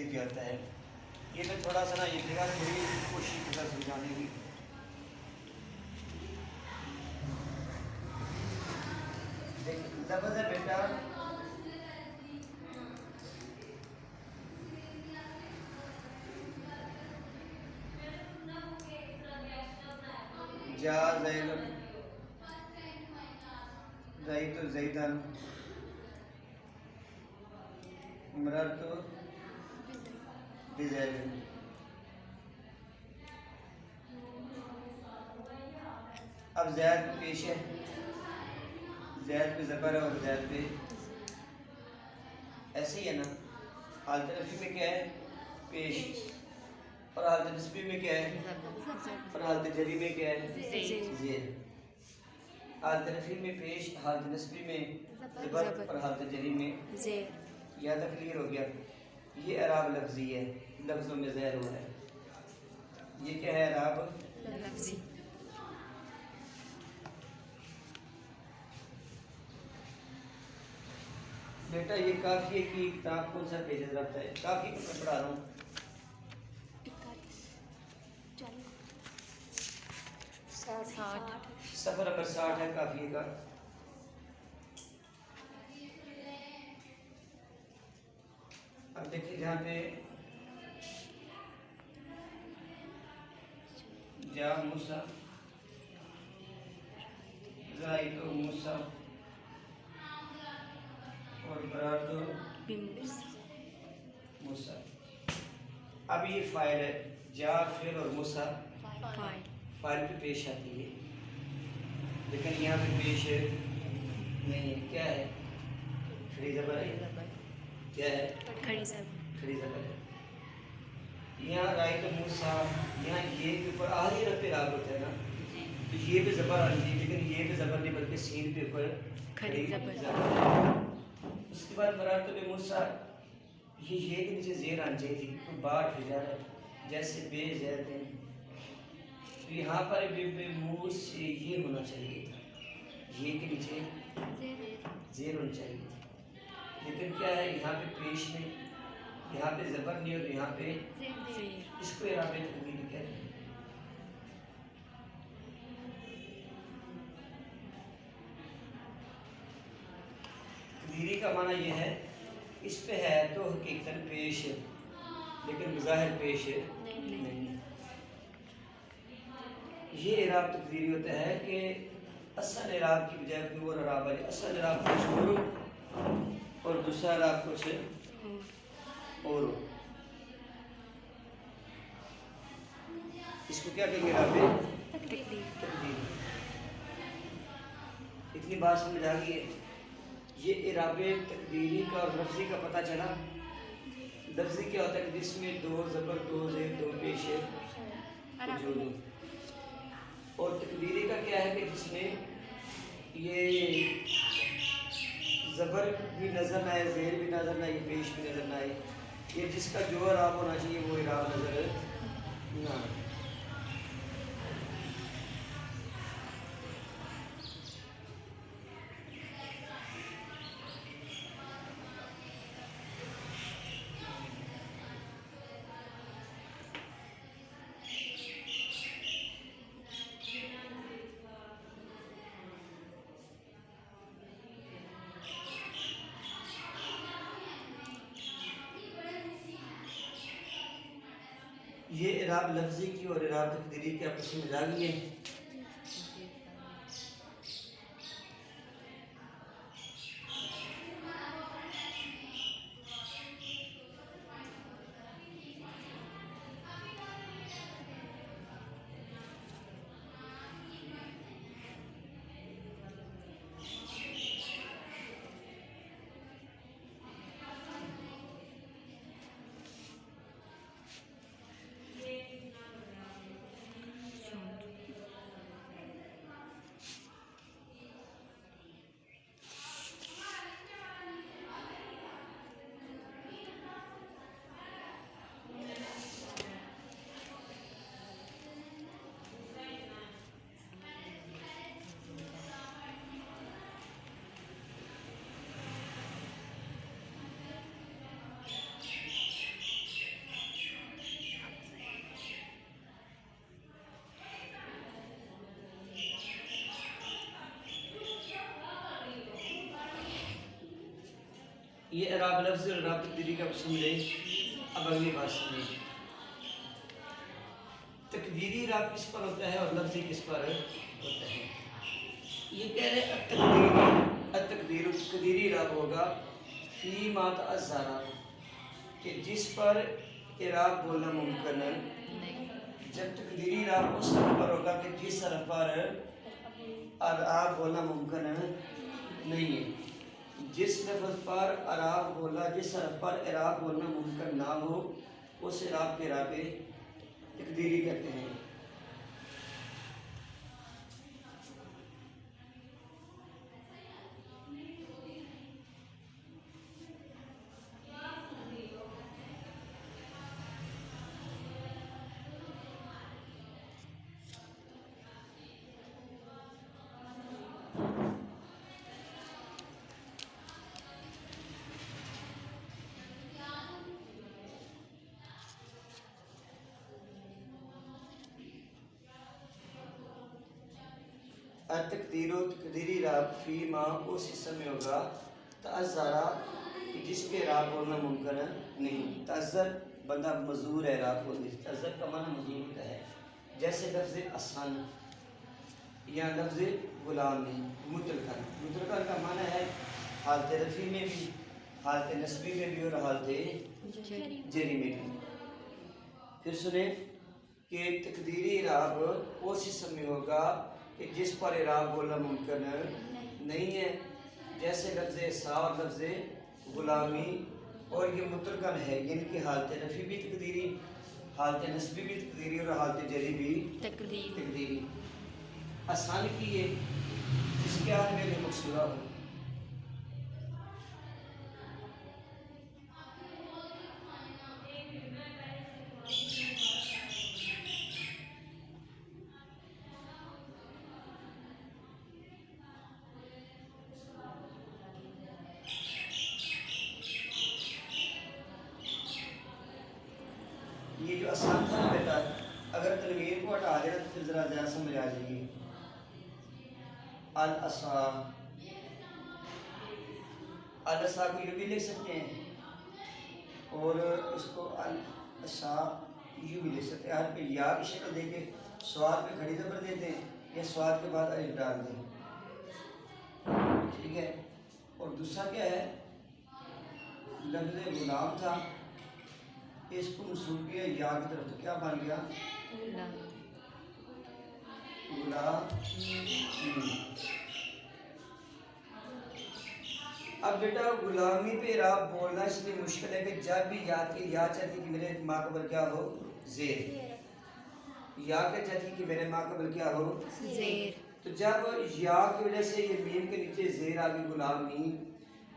لفظی کیا ہوتا ہے. یہ میں تھوڑا سا نا یہ جگہ تھوڑی کوشش کی سمجھانے کی. لفظ ہے بیٹا جا زید رأیت زیدن مررت بزید. اب زید پہ پیش ہے, زید پہ زبر ہے اور زید پہ ایسے ہی ہے نا. حالت رفعی میں کیا ہے؟ پیش. اور حالت نصبی میں کیا ہے؟ اور حالت جری میں کیا ہے؟ زیر. حالت رفعی میں پیش, حالت نصبی میں زبر اور حالت جری میں زیر. یہاں تک کلیئر ہو گیا. یہ اعراب لفظی ہے, لفظوں میں زیر ہوا ہے. یہ کیا ہے؟ اعراب لفظی. بیٹا یہ کافیہ کی کتاب کون سا پیج رفت ہے؟ کافی کو میں پڑھا رہا ہوں. صفحہ نمبر 60 ہے کافیہ کا. اب دیکھیں جہاں پہ جا موسیٰ رأیت موسیٰ اور بررت موسیٰ. اب یہ فاعل ہے, جا فعل اور موسیٰ فاعل پہ پیش آتی ہے, لیکن یہاں پہ پیش نہیں ہے. کیا ہے؟ کھڑی زبر ہے. کیا ہے؟ کھڑی زبر ہے. یہاں رأیت موسیٰ, یہاں یہ کے اوپر آخری رفع اعراب ہوتا ہے نا, تو یہ پہ زبر آنی چاہیے, لیکن یہ پہ زبر نہیں بلکہ سین پہ اوپر کھڑی زبر. اس کے بعد مررت بموسیٰ, یہ کے نیچے زیر آنی چاہیے تھی, تو بار بھیجا ہے جیسے بے زید ہیں. تو یہاں پر بے موس سے یہ ہونا چاہیے تھا, یہ کے نیچے زیر ہونی چاہیے تھی, لیکن کیا ہے یہاں پہ پیش نہیں, یہاں پہ زبر نہیں اور یہاں پہ اس کو اعراب تقدیری کہتے ہیں. تقدیری کا معنی یہ ہے اس پہ ہے تو حقیقتاً پیش ہے لیکن بظاہر پیش نہیں. یہ اعراب تقدیری ہوتا ہے کہ اصل اعراب کی بجائے کوئی اور اعراب ہے. اصل اعراب کچھ اور دوسرا اعراب کچھ اور. اس کو کیا کہیں گے؟ اعراب تقدیری. اتنی بات سمجھ آ گئی ہے. یہ اعراب تقدیری کا اور لفظی کا پتہ چلا. لفظی کیا ہوتا ہے کہ جس میں دو زبر دو زیر دو پیش ہے, اور تقدیری کا کیا ہے کہ جس میں یہ زبر بھی نظر نہ آئے, زیر بھی نظر نہ آئے, پیش بھی نظر نہ آئے. یہ جس کا جو اعراب ہونا چاہیے وہ اعراب نظر نہ آئے. یہ اعراب لفظی کی اور اعراب تقدیری کی آپس میں ملا گئی ہے. یہ اعراب لفظ اور اعراب تقدیری کا سمجھے. اب اگلی بات سمجھیں. تقدیری اعراب کس پر ہوتا ہے اور لفظی کس پر ہوتا ہے؟ یہ کہہ رہے التقدیر تقدیری اعراب ہوگا فی ما تعذر، کہ جس پر اعراب بولنا ممکن ہے. جب تقدیری اعراب اس حرف پر ہوگا کہ جس حرف پر اعراب بولنا ممکن نہیں ہے. جس لفظ پر اعراب بولنا، جس حرف پر اعراب بولنا ممکن نہ ہو، اس اعراب کے اعراب تقدیری کہتے ہیں. تقدیر و تقدیری اعراب فی ما اس حصہ میں ہوگا تعذرا، کہ جس پہ اعراب بولنا ممکن نہیں. تعذر بندہ مزور ہے اعراب بولنے. تعذر کا معنی مزور ہوتا ہے. جیسے لفظ آسان یا لفظ غلام میں مطلقاً. مطلقاً کا معنی ہے حالت رفیع میں بھی، حالت نسبی میں بھی اور حالت جری میں بھی. پھر سنیں کہ تقدیری اعراب اس حصہ میں ہوگا کہ جس پر اعراب بولنا ممکن نہیں ہے. جیسے لفظ سا اور لفظ غلامی، اور یہ مطلقاً ہے، یعنی کہ حالت رفیع بھی تقدیری، حالت نسبی بھی تقدیری اور حالت جری بھی تقدیری. آسان کی ہے جس کے حال میں بھی مقصورہ ہو. یہ جو آسان تھا نا بیٹا، اگر تنوین کو ہٹا دینا تو پھر ذرا زیادہ سمجھ آ جائے گی. الاسا، الاسا کو یوں بھی لکھ سکتے ہیں اور اس کو الاسا یوں بھی لکھ سکتے ہیں. ہر پہ یا کی شکل دے کے سواد پہ کھڑی زبر دیتے ہیں یا سواد کے بعد الف ڈال دیں. ٹھیک ہے. اور دوسرا کیا ہے، لفظ غلام تھا، اس کو منسوب کیا یا کی طرف، تو کیا بن گیا غلام. اب بیٹا غلامی پہ اعراب بولنا اس لیے مشکل ہے کہ جب بھی یا کی یا چاہتی کہ میرے ماں قبل کیا ہو زیر، یا کیا چاہتی کہ میرے ماں قبل کیا ہو زیر. تو جب یا کی وجہ سے یہ میم کے نیچے زیر آ گئی غلامی،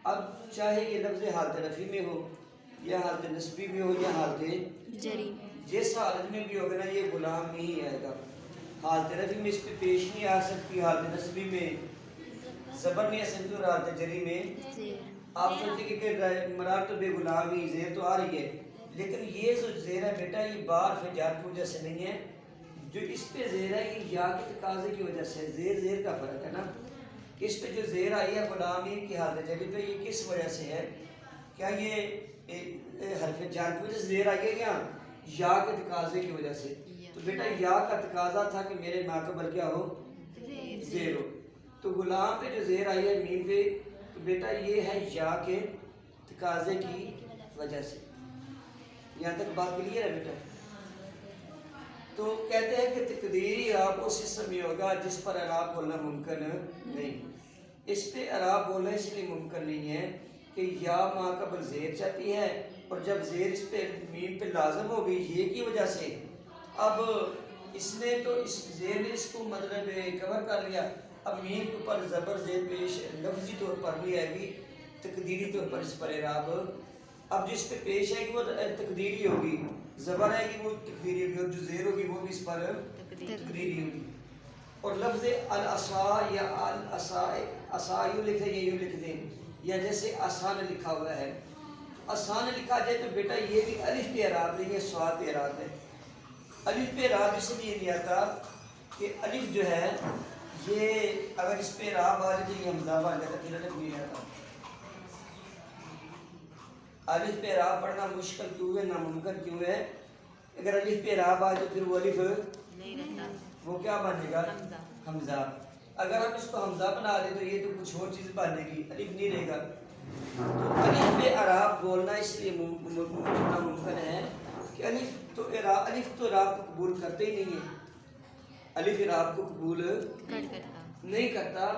اب چاہے یہ لفظ حالت رفیع میں ہو یا حالت نسبی میں ہو یا حالت جری، جس حالت میں بھی ہوگا نا یہ غلام نہیں آئے گا. حالت رفیع میں اس پہ پیش نہیں آ سکتی، حالت نسبی میں زبر نہیں آ سکتی اور حالت جری میں آپ سوچتے کہ مراد تو بے غلام ہی زیر تو آ رہی ہے، لیکن یہ جو زیر ہے بیٹا یہ بار فجار کی وجہ سے نہیں ہے. جو اس پہ زیر ہے یہ یا کے تقاضے کی وجہ سے، زیر زیر کا فرق ہے نا. اس پہ جو زیر آئی ہے غلامی کی حالت جری پہ، یہ کس وجہ سے ہے؟ کیا یہ حرف جار کی وجہ سے زیر آئی ہے یا کے تقاضے کی وجہ سے؟ تو بیٹا یا کا تقاضا تھا کہ میرے ماں قبل کیا ہو زیر ہو. تو غلام پہ جو زیر آئی ہے میم پہ، تو بیٹا یہ ہے یا کے تقاضے کی وجہ سے. یہاں تک بات کلیئر ہے بیٹا؟ تو کہتے ہیں کہ تقدیری اعراب اس حصہ میں ہوگا جس پر اعراب بولنا ممکن نہیں. اس پہ اعراب بولنا اس لیے ممکن نہیں ہے کہ یا ماں قبل زیر چاہتی ہے، اور جب زیر اس پہ میم پہ لازم ہو گئی یہ کی وجہ سے، اب اس نے تو اس زیر نے اس کو مطلب کور کر لیا. اب میم کے اوپر زبر زیر پیش لفظی طور پر نہیں آئے گی، تقدیری طور پر اس پر اعراب اب جس پہ پیش ہے کہ وہ تقدیری ہوگی، زبر آئے گی وہ تقدیری ہوگی، اور جو زیر ہوگی وہ بھی اس پر تقدیری ہوگی. اور لفظ الاسا یا الاسا یوں لکھ دیں یا یوں لکھ دیں، یا جیسے آسان لکھا ہوا ہے، آسان لکھا جائے تو بیٹا یہ بھی الف پہ اعراب نہیں ہے، سواد پہ اعراب ہے. الف پہ اعراب اس لیے نہیں آتا کہ الف جو ہے یہ اگر اس پہ اعراب آ جائے تو یہ حمزہ بن جاتا، پھر الف نہیں آتا. الف پہ اعراب پڑھنا مشکل کیوں ہے، ناممکن کیوں ہے؟ اگر الف پہ اعراب آئے تو پھر وہ الف نہیں رہتا، وہ کیا بنے گا؟ حمزہ۔ اگر ہم اس کو حمزہ بنا دیں تو یہ تو کچھ اور چیز بنے گی، الف نہیں رہے گا۔ تو الف پہ اعراب بولنا اس لیے ناممکن ہے کہ الف تو اعراب کو قبول کرتے ہی نہیں ہے، الف اعراب کو قبول نہیں کرتا۔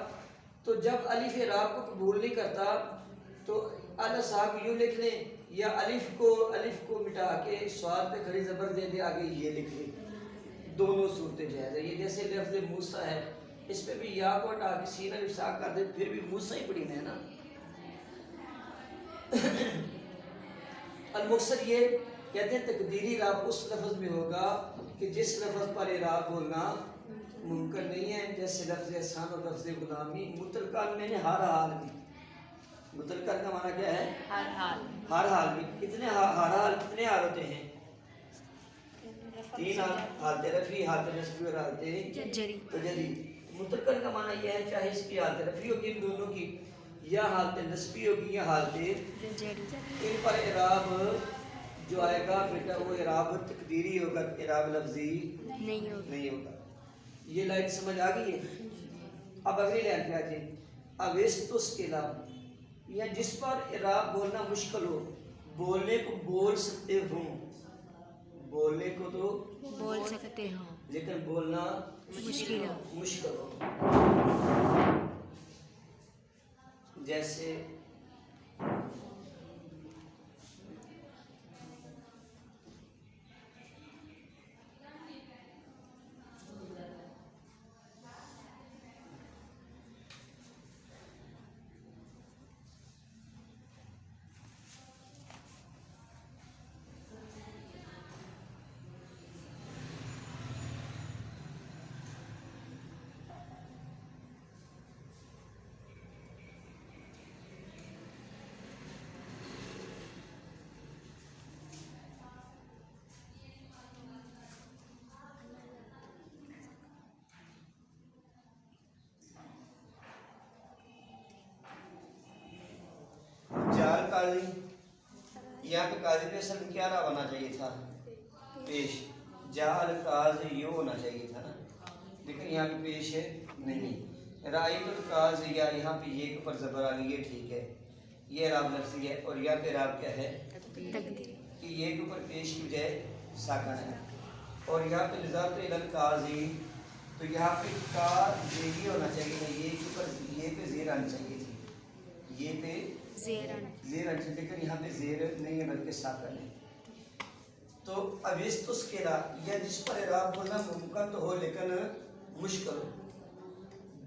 تو جب الف اعراب کو قبول نہیں کرتا تو اعلیٰ صاحب یوں لکھ لیں، یا الف کو مٹا کے سواد پہ کھڑی زبر دے دے آگے یہ لکھ لیں، دونوں صورتیں جائز ہے۔ یہ جیسے لفظ موسیٰ ہے، اس پہ بھی یا کو ہٹا کے سین الف ساکن کر دے پھر بھی موسیٰ ہی پڑھی ہے نا۔ المقصد یہ کہتے ہیں تقدیری اعراب اس لفظ میں ہوگا کہ جس لفظ پر اعراب بولنا ممکن نہیں ہے، جیسے لفظ احسان اور لفظ غلامی۔ مطلقاً میں نے ہر حال میں، مطلقاً کا معنی کیا ہے؟ ہر حال میں۔ کتنے ہر حال کتنے حال ہوتے ہیں؟ 3 حال، حالت رفعی، حالت نصبی اور حالت جری۔ مطلقاً کا معنی یہ ہے چاہے اس کی حالت رفعی ہوگی ان دونوں کی، یا حالت نصبی ہوگی یا حالت جری، ان پر اعراب جو آئے گا بیٹا وہ اعراب تقدیری ہوگا، اعراب لفظی نہیں ہوگا۔ یہ لائن سمجھ آ گئی ہے؟ اب اگلی لائن پہ آتے ہیں، اویستس کے علاوہ، یا جس پر اعراب بولنا مشکل ہو، بولنے کو بول سکتے ہوں، بولنے کو تو بول سکتے ہو لیکن بولنا مشکل ہو، جیسے جال قاضی، یہاں پہ قاضی پہ اصل میں کیا رہا ہونا چاہیے تھا؟ پیش۔ جال قاضی یوں ہونا چاہیے تھا نا، لیکن یہاں پہ پیش ہے نہیں۔ رائت القاضی، یا یہاں پہ یہ کے اوپر زبر آ گئی، یہ ٹھیک ہے، یہ اعراب لفظی ہے، اور یہاں پہ اعراب کیا ہے؟ کہ یہ کے اوپر پیش کی بجائے ساکن ہے، اور یہاں پہ نظارت الی القاضی، تو یہاں پہ کا یہ ہونا چاہیے تھا، یہ کے اوپر یہ پہ زیر آنی چاہیے تھی، یہ پہ زیر آنی چاہیے، لیکن یہاں پہ زیر نہیں ہے بلکہ ساکن ہے۔ تو اویستس کے علاوہ، یا جس پر اعراب بولنا ممکن تو ہو لیکن مشکل ہو،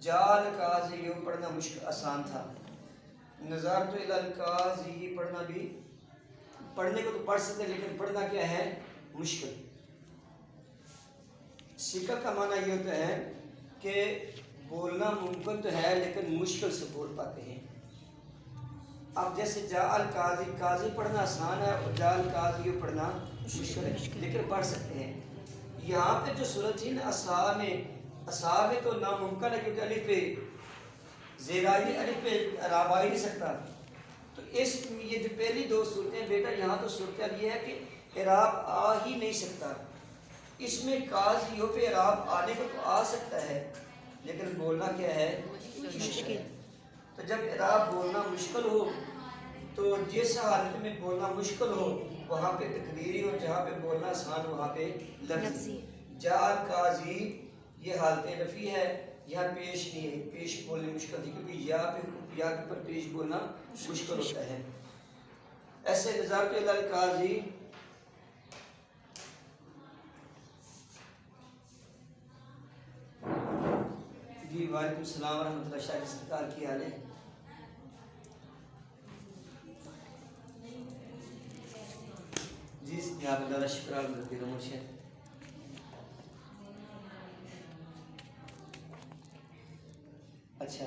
جال قاضی یوں پڑھنا مشکل آسان تھا، نظارت الی القاضی یہ پڑھنا بھی، پڑھنے کو تو پڑھ سکتے لیکن پڑھنا کیا ہے؟ مشکل۔ سکہ کا معنی یہ ہوتا ہے کہ بولنا ممکن تو ہے لیکن مشکل سے بول پاتے ہیں۔ اب جیسے جا القاضی، قاضی پڑھنا آسان ہے اور جا القاضی پڑھنا مشکل ہے لیکن پڑھ سکتے ہیں۔ یہاں پہ جو صورت تھی نا اصحاب میں تو ناممکن ہے کیونکہ الف پہ زیر آئی، الف پہ اعراب آ ہی نہیں سکتا۔ تو اس یہ جو پہلی دو صورتیں بیٹا، یہاں تو صورت یہ ہے کہ اعراب آ ہی نہیں سکتا، اس میں قاضیوں پہ اعراب آنے کو تو آ سکتا ہے لیکن بولنا کیا ہے؟ مشکل۔ تو جب اعراب بولنا مشکل ہو تو جس حالت میں بولنا مشکل ہو وہاں پہ تقدیری، اور جہاں پہ بولنا آسان وہاں پہ لفظی۔ جا قاضی یہ حالت رفعی ہے، یہاں پیش نہیں ہے، پیش بولنے مشکل تھی کیونکہ یا کے پر پیش بولنا مشکل ہوتا ہے۔ ایسے نظارت الی القاضی، جی وعلیکم السلام ورحمۃ اللہ، شاہ سرکار کی حال ہے؟ جی جناب اللہ شکر الحمد للہ۔ اچھا